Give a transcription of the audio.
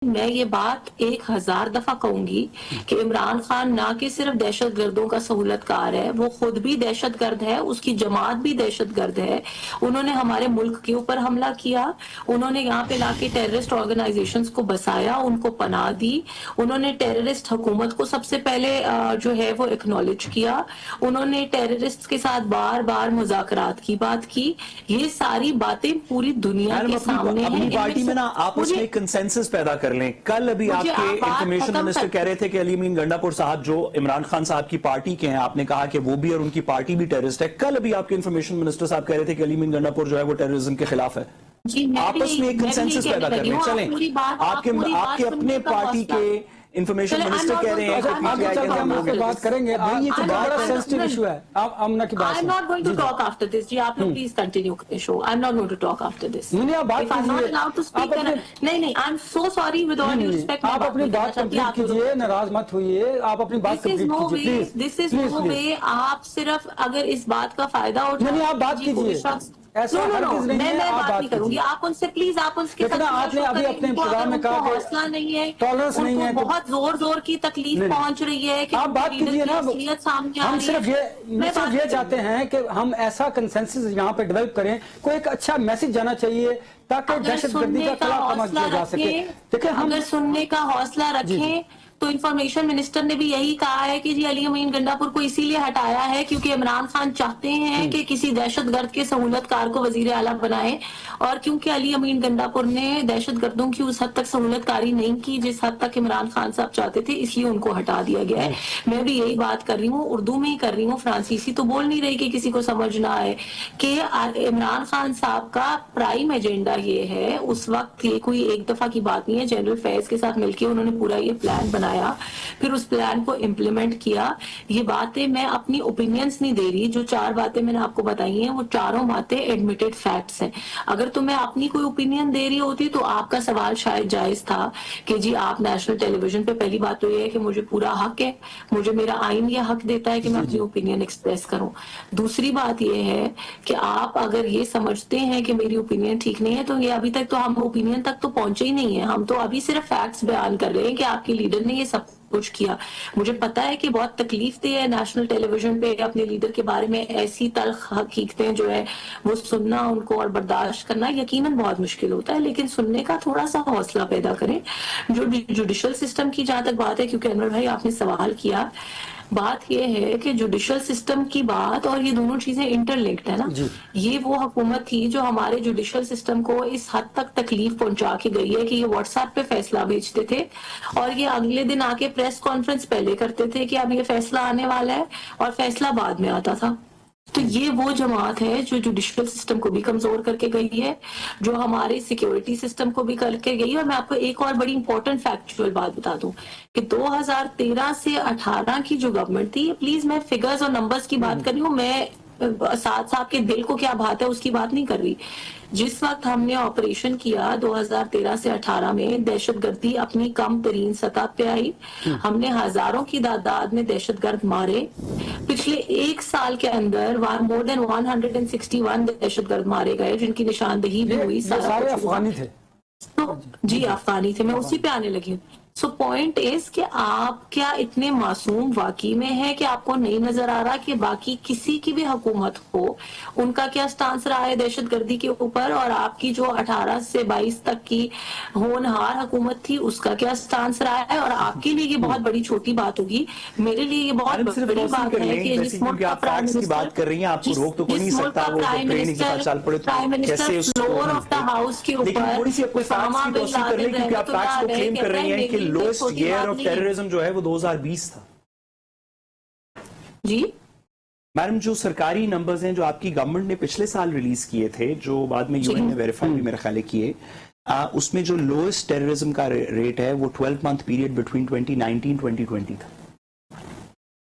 میں یہ بات 1000 دفعہ کہوں گی کہ عمران خان نہ کہ صرف دہشت گردوں کا سہولت کار ہے، وہ خود بھی دہشت گرد ہے، اس کی جماعت بھی دہشت گرد ہے۔ انہوں نے ہمارے ملک کے اوپر حملہ کیا، انہوں نے یہاں پہ لا کے ٹیررسٹ آرگنائزیشنز کو بسایا، ان کو پناہ دی، انہوں نے ٹیررسٹ حکومت کو سب سے پہلے جو ہے وہ اکنالج کیا، انہوں نے ٹیررسٹ کے ساتھ بار بار مذاکرات کی بات کی۔ یہ ساری باتیں پوری دنیا کے سامنے ہیں۔ اپنی پارٹی میں نا آپس میں کنسنسس پیدا کر لیں۔ کل ابھی آپ کے انفارمیشن منسٹر کہہ رہے تھے کہ علی امین گنڈا پور صاحب جو عمران خان صاحب کی پارٹی کے ہیں، آپ نے کہا کہ وہ بھی اور ان کی پارٹی بھی ٹیررسٹ ہے۔ کل ابھی آپ کے انفارمیشن منسٹر صاحب کہہ رہے تھے کہ علی امین گنڈا پور جو ہے وہ ٹیررزم کے خلاف ہے۔ آپس میں ایک کنسنسس پیدا کر لیں۔ چلیں آپ کے اپنے پارٹی کے انفارمیشن منسٹر کہہ رہے ہیں کہ پی ٹی آئی کے ہم لوگ بات کریں گے۔ یہ تو بڑا سینسٹیو ایشو ہے۔ آپ امنہ کی بات I'm not going to talk after this. جی آپ لوگ پلیز کنٹینیو کریں شو۔ I'm not going to talk after this. نہیں آپ بات If I'm not allowed to speak, نہیں I'm so sorry with all due respect. آپ اپنی بات کمپلیٹ کیجئے، ناراض مت ہوئیے، آپ اپنی بات کمپلیٹ کیجئے please. This is no way آپ صرف اگر اس بات کا فائدہ اٹھائیں۔ نہیں آپ بات کیجئے، ایسا ہرگز نہیں ہے، آپ بات کروں گی۔ آپ ان سے پلیز آپ ان کے ساتھ آپ نے ابھی اپنے انتظام میں کہا کہ حوصلہ نہیں ہے، ٹالرنس نہیں ہے، ان کو بہت زور زور کی تکلیف پہنچ رہی ہے کہ آپ بات کیجئے نا۔ ہم صرف یہ چاہتے ہیں کہ ہم ایسا کنسنسس یہاں پہ ڈیولپ کریں، کوئی ایک اچھا میسج جانا چاہیے تاکہ دہشت گردی کا خلاف عمل کیا جا سکے۔ اگر سننے کا حوصلہ رکھیں تو انفارمیشن منسٹر نے بھی یہی کہا ہے کہ جی علی امین گنڈا پور کو اسی لیے ہٹایا ہے کیونکہ عمران خان چاہتے ہیں کہ کسی دہشت گرد کے سہولت کار کو وزیر اعلیٰ بنائیں، اور کیونکہ علی امین گنڈا پور نے دہشت گردوں کی اس حد تک سہولت کاری نہیں کی جس حد تک عمران خان صاحب چاہتے تھے، اس لیے ان کو ہٹا دیا گیا ہے۔ میں بھی یہی بات کر رہی ہوں، اردو میں ہی کر رہی ہوں، فرانسیسی تو بول نہیں رہی کہ کسی کو سمجھ نہ آئے، کہ عمران خان صاحب کا پرائم ایجنڈا یہ ہے۔ اس وقت یہ کوئی ایک دفعہ کی بات نہیں ہے، جنرل فیض کے ساتھ مل کے انہوں نے پورا یہ پلان بنایا، پھر اس پلان کو امپلیمنٹ کیا۔ یہ باتیں میں اپنی اوپینینز نہیں دے رہی، جو 4 باتیں میں نے آپ کو بتائی ہیں وہ چاروں باتیں ایڈمیٹڈ فیکٹس ہیں۔ اگر تو میں اپنی کوئی اوپینین دے رہی ہوتی تو آپ کا سوال شاید جائز تھا کہ جی آپ نیشنل ٹیلی ویژن پہ، پہلی بات تو یہ ہے کہ مجھے پورا حق ہے، مجھے میرا آئین یہ حق دیتا ہے کہ میں اپنی اوپینین ایکسپریس کروں۔ دوسری بات یہ ہے کہ آپ اگر یہ سمجھتے ہیں کہ میری اوپینین ٹھیک نہیں ہے تو یہ ابھی تک تو ہم اوپینین تک تو پہنچے ہی نہیں ہیں، ہم تو ابھی صرف فیکٹس بیان کر رہے ہیں کہ آپ کے لیڈر نے یہ سب کچھ کیا۔ مجھے پتا ہے کہ بہت تکلیف دہ ہے نیشنل ٹیلی ویژن پہ اپنے لیڈر کے بارے میں ایسی تلخ حقیقتیں جو ہے وہ سننا ان کو اور برداشت کرنا یقیناً بہت مشکل ہوتا ہے، لیکن سننے کا تھوڑا سا حوصلہ پیدا کریں۔ جو جوڈیشل سسٹم کی جہاں تک بات ہے، کیونکہ انور بھائی آپ نے سوال کیا، بات یہ ہے کہ جوڈیشل سسٹم کی بات اور یہ دونوں چیزیں انٹر لنکڈ ہے نا۔ یہ وہ حکومت تھی جو ہمارے جوڈیشل سسٹم کو اس حد تک تکلیف پہنچا کے گئی ہے کہ یہ واٹس ایپ پہ فیصلہ بھیجتے تھے اور یہ اگلے دن آ کے پریس کانفرنس پہلے کرتے تھے کہ اب یہ فیصلہ آنے والا ہے، اور فیصلہ بعد میں آتا تھا۔ تو یہ وہ جماعت ہے جو جوڈیشل سسٹم کو بھی کمزور کر کے گئی ہے، جو ہمارے سیکیورٹی سسٹم کو بھی کر کے گئی ہے۔ اور میں آپ کو ایک اور بڑی امپورٹنٹ فیکچوئل بات بتا دوں کہ 2013 سے 18 کی جو گورنمنٹ تھی، پلیز میں فگرز اور نمبرز کی بات کر رہی ہوں، میں ساتھ صاحب کے دل کو کیا بات ہے اس کی بات نہیں کر رہی۔ جس وقت ہم نے آپریشن کیا 2013 سے 18 میں، دہشت گردی اپنی کم ترین سطح پہ آئی، ہم نے ہزاروں کی تعداد میں دہشت گرد مارے۔ پچھلے 1 سال کے اندر more than 161 دہشت گرد مارے گئے جن کی نشاندہی بھی ہوئی۔ سارے افغانی تھے؟ جی افغانی تھے، میں اسی پہ آنے لگی ہوں۔ سو پوائنٹ از کہ آپ کیا اتنے معصوم واقعی میں ہیں کہ آپ کو نہیں نظر آ رہا کہ باقی کسی کی بھی حکومت ہو ان کا کیا سٹانس رہا ہے دہشت گردی کے اوپر، اور آپ کی جو 18 سے 22 تک کی ہونہار حکومت تھی اس کا کیا سٹانس رہا ہے؟ اور آپ کے لیے یہ بہت بڑی چھوٹی بات ہوگی، میرے لیے یہ بہت بڑی بات ہے کہ جس ملک کا prime minister floor of the house کے اوپر اسامہ بن لادن کیونکہ آپ فیکٹس کو کلیم کر رہی ہیں کہ لوسٹ ایئر آف ٹیررزم جو ہے وہ 2020 تھا۔ جی میڈم جو سرکاری نمبرز ہیں جو آپ کی گورنمنٹ نے پچھلے سال ریلیز کیے تھے، جو بعد میں یو این نے ویریفائی بھی میرے خیال ہے کیے، اس میں جو لوسٹ ٹیررزم کا ریٹ ہے وہ 12 month پیریڈ بٹوین 2019-2020 تھا۔